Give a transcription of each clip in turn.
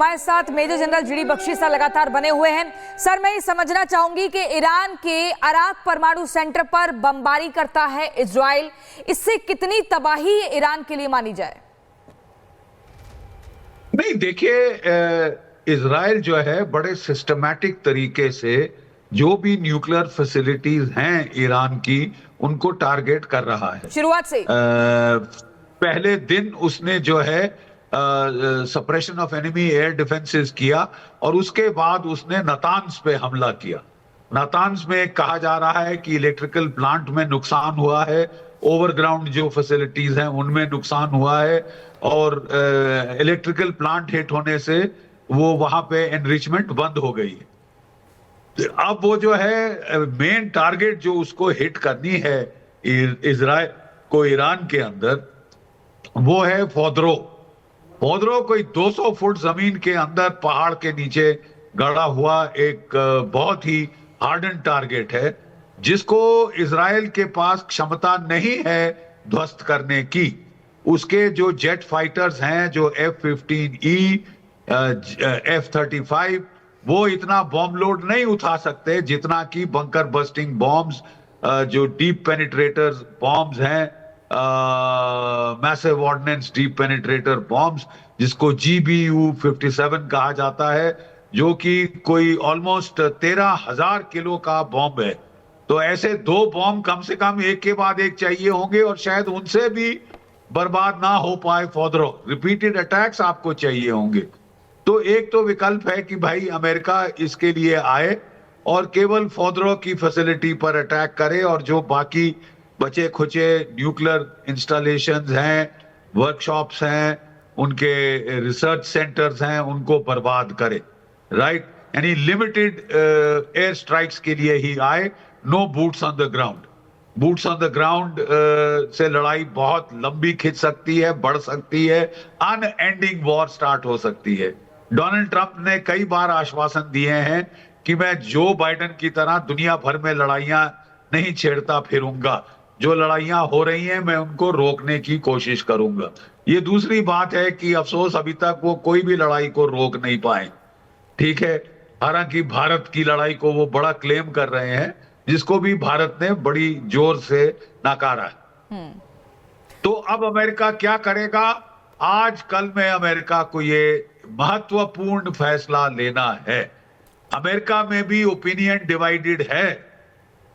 हमारे साथ major general GD Bakshi sir लगातार बने हुए हैं। सर, मैं ये समझना चाहूंगी कि ईरान के अराक परमाणु सेंटर पर बमबारी करता है इजराइल, इससे कितनी तबाही ईरान के लिए मानी जाए? नहीं, देखिए, इजराइल जो है बड़े सिस्टमैटिक तरीके से जो भी न्यूक्लियर फैसिलिटीज हैं ईरान की, उनको टारगेट कर रहा है शुरुआत से। पहले दिन उसने जो है suppression of enemy air defences किया और उसके बाद उसने नातान्स पे हमला किया। नातान्स में कहा जा रहा है कि इलेक्ट्रिकल प्लांट में नुकसान हुआ है, ओवरग्राउंड जो फैसिलिटीज हैं उनमें नुकसान हुआ है और इलेक्ट्रिकल प्लांट हिट होने से वो वहां पे एनरिचमेंट बंद हो गई है। अब वो जो है मेन टारगेट जो उसको हिट करनी है इजराइल को ईरान के अंदर, वो है फोदरो। फोदरो कोई 200 फुट जमीन के अंदर पहाड़ के नीचे गड़ा हुआ एक बहुत ही हार्डन टारगेट है, जिसको इजराइल के पास क्षमता नहीं है ध्वस्त करने की। उसके जो जेट फाइटर्स हैं, जो F-15E, F-35, वो इतना बॉम्ब लोड नहीं उठा सकते जितना कि बंकर बस्टिंग बॉम्ब्स, जो डीप पेनिट्रेटर बॉम्ब्स हैं, massive ordnance deep penetrator bombs, जिसको GBU-57 कहा जाता है, जो कि कोई ऑलमोस्ट 13,000 किलो का बॉम्ब है। तो ऐसे 2 बॉम्ब कम से कम एक के बाद एक चाहिए होंगे और शायद उनसे भी बर्बाद ना हो पाए फोदरो। रिपीटेड अटैक्स आपको चाहिए होंगे। तो एक तो विकल्प है कि भाई अमेरिका इसके लिए आए और केवल फोदरो की फैसिलिटी पर अटैक करे और जो बाकी बचे खुचे न्यूक्लियर इंस्टॉलेशंस हैं, वर्कशॉप्स हैं, उनके रिसर्च सेंटर्स हैं, उनको बर्बाद करे। राइट, यानी लिमिटेड एयर स्ट्राइक्स के लिए ही आए, no boots on the ground. Boots on the ground से लड़ाई बहुत लंबी खिंच सकती है, बढ़ सकती है, अनएंडिंग वॉर स्टार्ट हो सकती है। डोनाल्ड ट्रंप ने कई बार आश्वासन दिए हैं कि मैं जो बाइडेन की तरह दुनिया भर में लड़ाइयां नहीं छेड़ता फिरूंगा, जो लड़ाइयां हो रही हैं मैं उनको रोकने की कोशिश करूंगा। ये दूसरी बात है कि अफसोस अभी तक वो कोई भी लड़ाई को रोक नहीं पाए। ठीक है, हालांकि भारत की लड़ाई को वो बड़ा क्लेम कर रहे हैं, जिसको भी भारत ने बड़ी जोर से नकारा है। तो अब अमेरिका क्या करेगा? आज कल में अमेरिका को ये महत्वपूर्ण फैसला लेना है। अमेरिका में भी ओपिनियन डिवाइडेड है।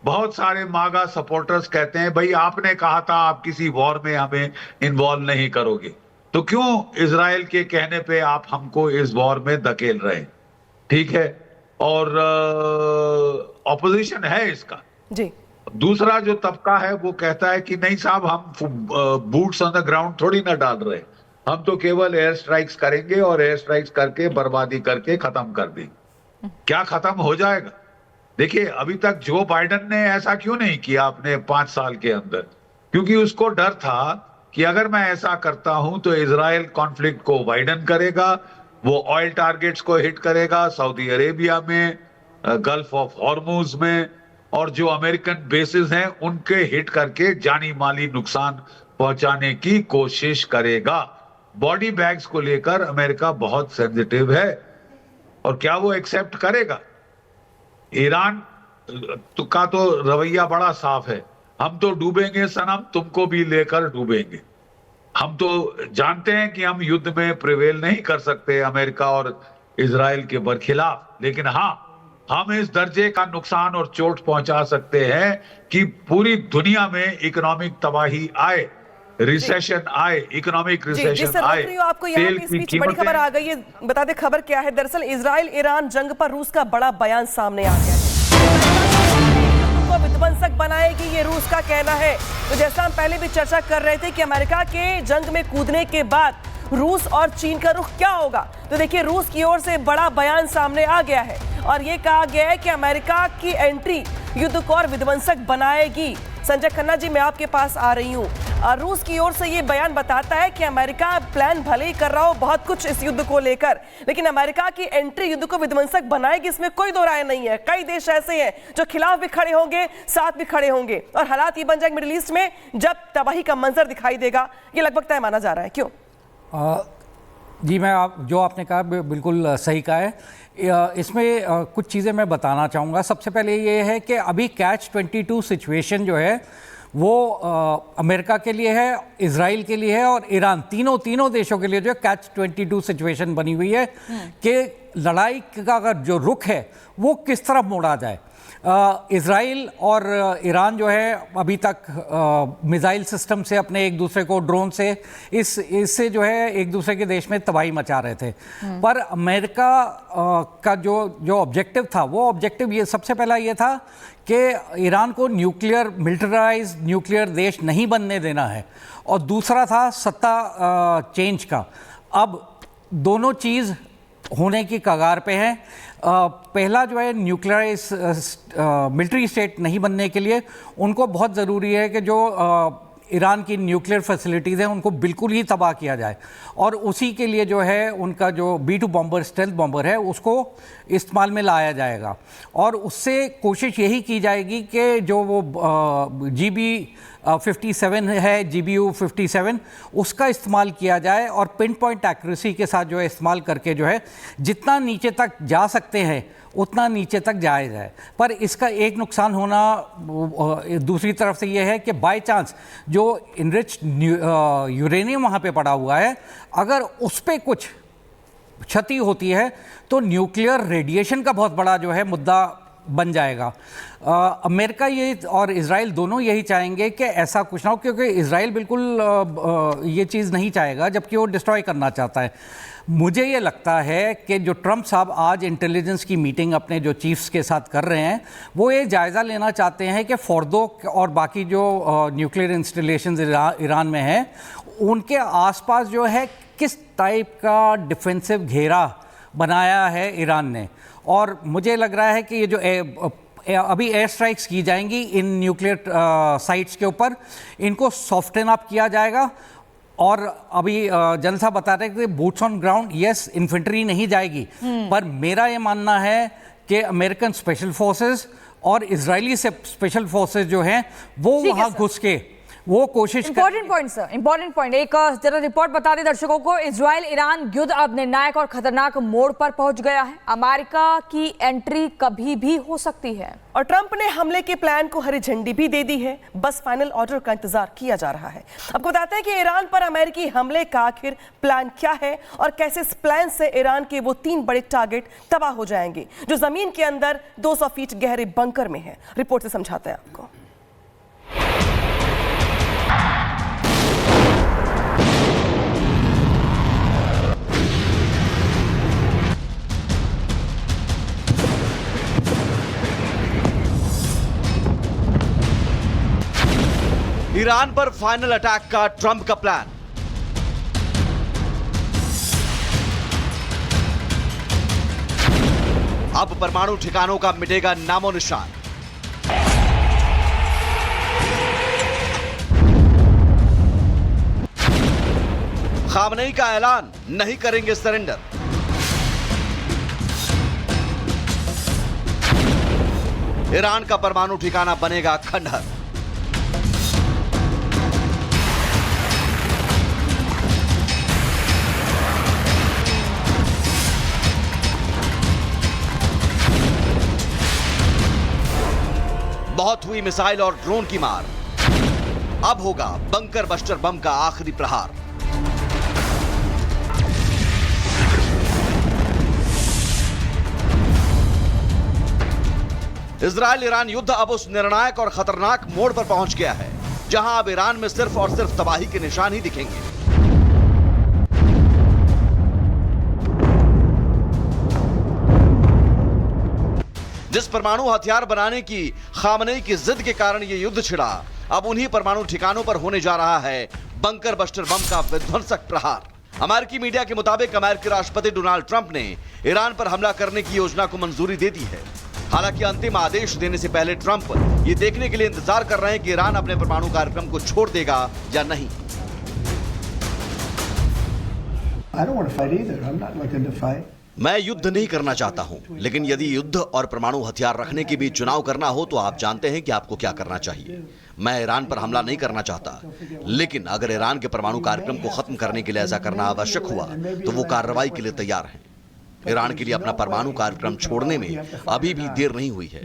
बहुत सारे मागा सपोर्टर्स कहते हैं भाई आपने कहा था आप किसी वॉर में हमें इन्वॉल्व नहीं करोगे, तो क्यों इजराइल के कहने पे आप हमको इस वॉर में धकेल रहे हैं? ठीक है, और ऑपोजिशन है इसका जी। दूसरा जो तबका है वो कहता है कि नहीं साहब, हम बूट्स ऑन द ग्राउंड थोड़ी ना डाल रहे, हम तो केवल एयर स्ट्राइक्स करेंगे और एयर स्ट्राइक्स करके बर्बादी करके खत्म कर देंगे। क्या खत्म हो जाएगा? देखिए, अभी तक जो बाइडेन ने ऐसा क्यों नहीं किया अपने 5 साल के अंदर? क्योंकि उसको डर था कि अगर मैं ऐसा करता हूं तो इजराइल कॉन्फ्लिक्ट को वाइडन करेगा, वो ऑयल टारगेट्स को हिट करेगा सऊदी अरेबिया में, गल्फ ऑफ हॉर्मुज में, और जो अमेरिकन बेसिस हैं उनके हिट करके जानी माली नुकसान पहुंचाने की कोशिश करेगा। बॉडी बैग्स को लेकर अमेरिका बहुत सेंसिटिव है और क्या वो एक्सेप्ट करेगा? ईरान का तो रवैया बड़ा साफ है, हम तो डूबेंगे सनम, तुमको भी लेकर डूबेंगे। हम तो जानते हैं कि हम युद्ध में प्रिवेल नहीं कर सकते अमेरिका और इजराइल के बरखिलाफ, लेकिन हाँ, हम इस दर्जे का नुकसान और चोट पहुंचा सकते हैं कि पूरी दुनिया में इकोनॉमिक तबाही आए, रिसेशन आए, इकोनॉमिक रिसेशन आए। आपको यहाँ पे स्पीच बड़ी खबर आ गई है, बता दे खबर क्या है। दरअसल इजराइल ईरान जंग पर रूस का बड़ा बयान सामने आ गया है। को विध्वंसक बनाएगी, ये रूस का कहना है। तो जैसा हम पहले भी चर्चा कर रहे थे कि अमेरिका के जंग में कूदने के बाद रूस और चीन का रुख क्या होगा, तो देखिए रूस की ओर से बड़ा बयान सामने आ गया है और ये कहा गया है कि अमेरिका की एंट्री युद्ध को और विध्वंसक बनाएगी। संजय खन्ना जी, मैं आपके पास आ रही हूँ। रूस की ओर से ये बयान बताता है कि अमेरिका प्लान भले ही कर रहा हो बहुत कुछ इस युद्ध को लेकर, लेकिन अमेरिका की एंट्री युद्ध को विध्वंसक बनाएगी, इसमें कोई दो राय नहीं है। कई देश ऐसे हैं जो खिलाफ भी खड़े होंगे, साथ भी खड़े होंगे, और हालात ये बन जाएंगे मिडिल ईस्ट में जब तबाही का मंजर दिखाई देगा। ये लगभग तय माना जा रहा है। क्यों? जी, मैं जो आपने कहा बिल्कुल सही कहा है। इसमें कुछ चीज़ें मैं बताना चाहूँगा। सबसे पहले ये है कि अभी कैच 22 सिचुएशन जो है वो अमेरिका के लिए है, इजराइल के लिए है और ईरान, तीनों देशों के लिए जो है कैच 22 सिचुएशन बनी हुई है कि लड़ाई का अगर जो रुख है वो किस तरफ मोड़ा जाए। इजराइल और ईरान जो है अभी तक मिसाइल सिस्टम से अपने एक दूसरे को, ड्रोन से, इससे जो है एक दूसरे के देश में तबाही मचा रहे थे। पर अमेरिका का जो ऑब्जेक्टिव था, वो ऑब्जेक्टिव ये सबसे पहला ये था कि ईरान को न्यूक्लियर, मिलिटराइज न्यूक्लियर देश नहीं बनने देना है, और दूसरा था सत्ता चेंज का। अब दोनों चीज़ होने की कगार पे है। पहला जो है न्यूक्लियराइज मिलिट्री स्टेट नहीं बनने के लिए उनको बहुत ज़रूरी है कि जो ईरान की न्यूक्लियर फैसिलिटीज़ हैं उनको बिल्कुल ही तबाह किया जाए, और उसी के लिए जो है उनका जो B-2 बॉम्बर, स्टेल्थ बॉम्बर है, उसको इस्तेमाल में लाया जाएगा। और उससे कोशिश यही की जाएगी कि जो वो GB-57 है, GBU-57, उसका इस्तेमाल किया जाए और पिन पॉइंट एक्यूरेसी के साथ जो है इस्तेमाल करके जो है जितना नीचे तक जा सकते हैं उतना नीचे तक जाया जाए। पर इसका एक नुकसान होना दूसरी तरफ से ये है कि बाय चांस जो इनरिच्ड यूरेनियम वहाँ पे पड़ा हुआ है, अगर उस पर कुछ क्षति होती है तो न्यूक्लियर रेडिएशन का बहुत बड़ा जो है मुद्दा बन जाएगा। अमेरिका ये और इजराइल दोनों यही चाहेंगे कि ऐसा कुछ ना हो, क्योंकि इजराइल बिल्कुल ये चीज़ नहीं चाहेगा, जबकि वो डिस्ट्रॉय करना चाहता है। मुझे ये लगता है कि जो ट्रंप साहब आज इंटेलिजेंस की मीटिंग अपने जो चीफ्स के साथ कर रहे हैं, वो ये जायज़ा लेना चाहते हैं कि फोर्दो और बाकी जो न्यूक्लियर इंस्टॉलेशंस ईरान में हैं, उनके आसपास जो है किस टाइप का डिफेंसिव घेरा बनाया है ईरान ने। और मुझे लग रहा है कि ये जो अभी एयर स्ट्राइक्स की जाएंगी इन न्यूक्लियर साइट्स के ऊपर, इनको सॉफ्टन अप किया जाएगा। और अभी जन साहब बता रहे हैं कि boots on ground, yes, infantry नहीं जाएगी, पर मेरा ये मानना है कि अमेरिकन स्पेशल फोर्सेस और इजरायली स्पेशल फोर्सेस जो हैं वो वहाँ घुस के वो कोशिश। Important point sir, important point. एक जरा रिपोर्ट बता दें दर्शकों को। इजराइल ईरान युद्ध अब निर्णायक और खतरनाक मोड़ पर पहुंच गया है। अमेरिका की एंट्री कभी भी हो सकती है, और ट्रंप ने हमले के प्लान को हरी झंडी भी दे दी है। बस फाइनल ऑर्डर का इंतजार किया जा रहा है। आपको बताते हैं कि ईरान पर अमेरिकी हमले का आखिर प्लान क्या है और कैसे इस प्लान से ईरान के वो 3 बड़े टारगेट तबाह हो जाएंगे जो जमीन के अंदर 200 फीट गहरे बंकर में है। रिपोर्ट से समझाते हैं आपको। ईरान पर फाइनल अटैक का ट्रंप का प्लान। अब परमाणु ठिकानों का मिटेगा नामो निशान। खामनेई का ऐलान, नहीं करेंगे सरेंडर। ईरान का परमाणु ठिकाना बनेगा खंडहर। बहुत हुई मिसाइल और ड्रोन की मार, अब होगा बंकर बस्टर बम का आखिरी प्रहार। इजराइल ईरान युद्ध अब उस निर्णायक और खतरनाक मोड़ पर पहुंच गया है जहां अब ईरान में सिर्फ और सिर्फ तबाही के निशान ही दिखेंगे। जिस परमाणु हथियार बनाने की खामनेई की जिद के कारण यह युद्ध छिड़ा, अब उन्हीं परमाणु ठिकानों पर होने जा रहा है बंकर बस्टर बम का विध्वंसक प्रहार। अमेरिकी मीडिया के मुताबिक अमेरिकी राष्ट्रपति डोनाल्ड ट्रंप ने ईरान पर हमला करने की योजना को मंजूरी दे दी है। हालांकि अंतिम आदेश देने से पहले ट्रंप ये देखने के लिए इंतजार कर रहे हैं कि ईरान अपने परमाणु कार्यक्रम को छोड़ देगा या नहीं। मैं युद्ध नहीं करना चाहता हूं, लेकिन यदि युद्ध और परमाणु हथियार रखने के बीच चुनाव करना हो तो आप जानते हैं कि आपको क्या करना चाहिए। मैं ईरान पर हमला नहीं करना चाहता, लेकिन अगर ईरान के परमाणु कार्यक्रम को खत्म करने के लिए ऐसा करना आवश्यक हुआ तो वो कार्रवाई के लिए तैयार हैं। ईरान के लिए अपना परमाणु कार्यक्रम छोड़ने में अभी भी देर नहीं हुई है।